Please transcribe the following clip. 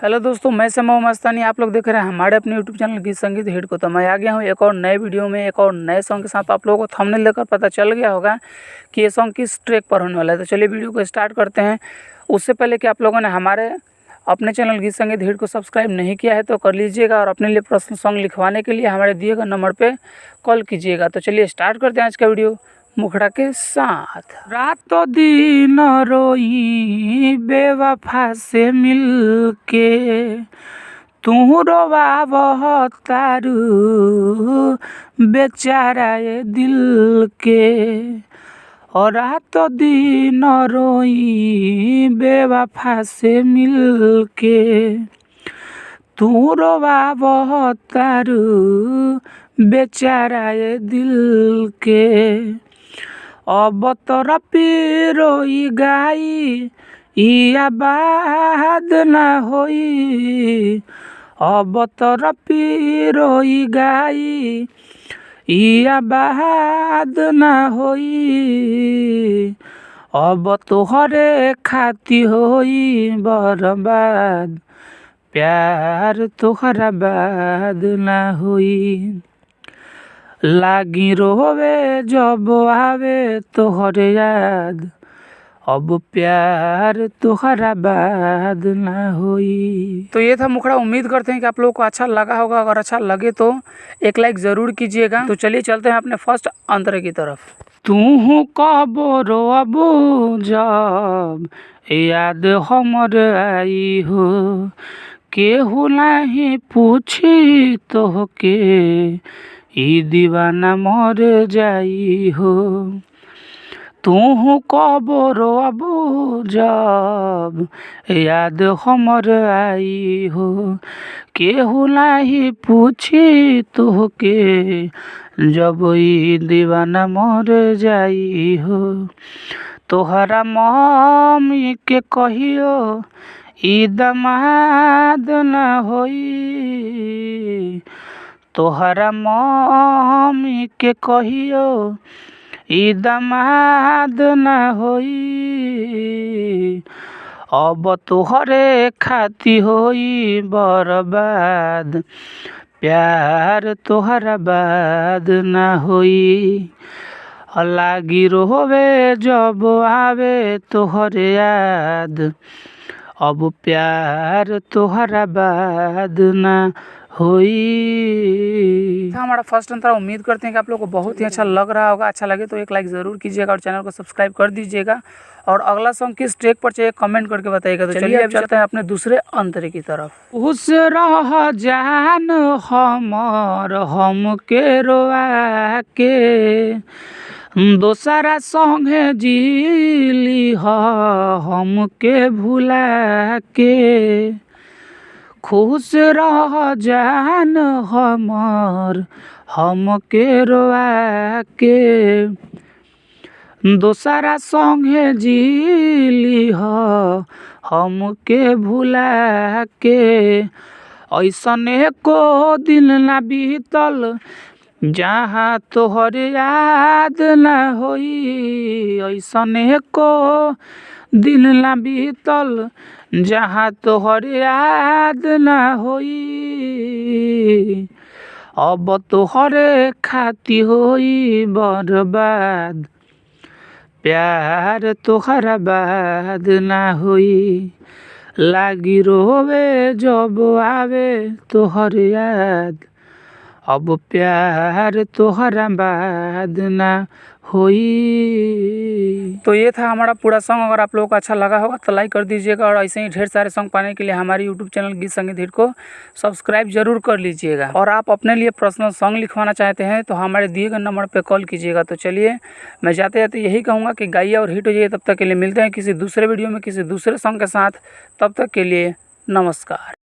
Hello दोस्तों, मैं समय मस्तानी। आप लोग देख रहे हैं हमारे अपने यूट्यूब चैनल गीत संगीत हिट को। तो मैं आ गया हूँ एक और नए वीडियो में, एक और नए सॉन्ग के साथ। आप लोगों को थंबनेल देखकर पता चल गया होगा कि ये सॉन्ग किस ट्रैक पर होने वाला है। तो चलिए वीडियो को स्टार्ट करते हैं। उससे पहले कि आप लोगों ने हमारे अपने चैनल गीत संगीत हिट को सब्सक्राइब नहीं किया है तो कर लीजिएगा, और अपने लिए पर्सनल सॉन्ग लिखवाने के लिए हमारे दिए गए नंबर पर कॉल कीजिएगा। तो चलिए स्टार्ट करते हैं आज का वीडियो मुखड़ा के साथ। रातों दिन रोई बेवफा से मिलके, तू रोवावह तारू बेचारा ये दिल के। और रातों दिन रोई बेवफा से मिलके, तू रोवावह तारू बेचारा ये दिल के। अब तोरा पिरोई गाई या बात ना होई, अब तोरा पिरोई गाई या बात ना होई। अब तोहरे खाती होई बर्बाद, प्यार तोहरा बाद ना होई। लागी रोवे जब आवे तोहरे याद, अब प्यार तोहरा बाद ना होई। तो ये था मुखड़ा। उम्मीद करते हैं कि आप लोगों को अच्छा लगा होगा। अगर अच्छा लगे तो एक लाइक ज़रूर कीजिएगा। तो चलिए चलते हैं अपने फर्स्ट अंतरे की तरफ। तू कब रोबू जब याद हमर आई हो, केहू नहीं पूछी तोहके ई दीवाना मर जाई हो। तू कब रोबू जब याद हमर आई हो, केहू नहीं पूछी तोहके जब ई दीवाना मर जाई हो। तोहरा मम्मी के कहियो ई दामाद ना होई, तोहरा मम्मी के कहियो ई दामाद ना होई। अब तोहरे खाती होई बर्बाद, प्यार तोहरा बाद ना होई। लागी रोवे जब आवे तोहरे याद, अब प्यार तोहरा बाद ना होई। हमारा फर्स्ट अंतरा। उम्मीद करते हैं कि आप लोगों को बहुत ही अच्छा लग रहा होगा। अच्छा लगे तो एक लाइक ज़रूर कीजिएगा और चैनल को सब्सक्राइब कर दीजिएगा। और अगला सॉन्ग किस ट्रैक पर चाहिए कमेंट करके बताइएगा। तो चलिए अब चलते हैं अपने दूसरे अंतरे की तरफ। उस रह जान हमर हमके रोआ के, दोसरा संगे जीली हमके भुला के। खुश रह जान हमर हमके रोआ के, दोसरा संगे जीली हमके भुला के। ऐसने को दिन ना बीतल जहाँ तोहर याद ना होई, ऐसने को दिन ना बीतल जहाँ तोहर याद ना होई। अब तोहरे खाती होई बर्बाद, प्यार तोहरा बाद ना होई। लागी रोवे जब आवे तोहर याद, अब प्यार तोहरा बाद ना होई। तो ये था हमारा पूरा सॉन्ग। अगर आप लोगों को अच्छा लगा होगा तो लाइक कर दीजिएगा, और ऐसे ही ढेर सारे सॉन्ग पाने के लिए हमारे यूट्यूब चैनल गीत संगीत हिट को सब्सक्राइब जरूर कर लीजिएगा। और आप अपने लिए पर्सनल सॉन्ग लिखवाना चाहते हैं तो हमारे दिए गए नंबर पर कॉल कीजिएगा। तो चलिए मैं जाते जाते यही कहूँगा कि गाइए और हिट हो जाइए। तब तक के लिए मिलते हैं किसी दूसरे वीडियो में किसी दूसरे सॉन्ग के साथ। तब तक के लिए नमस्कार।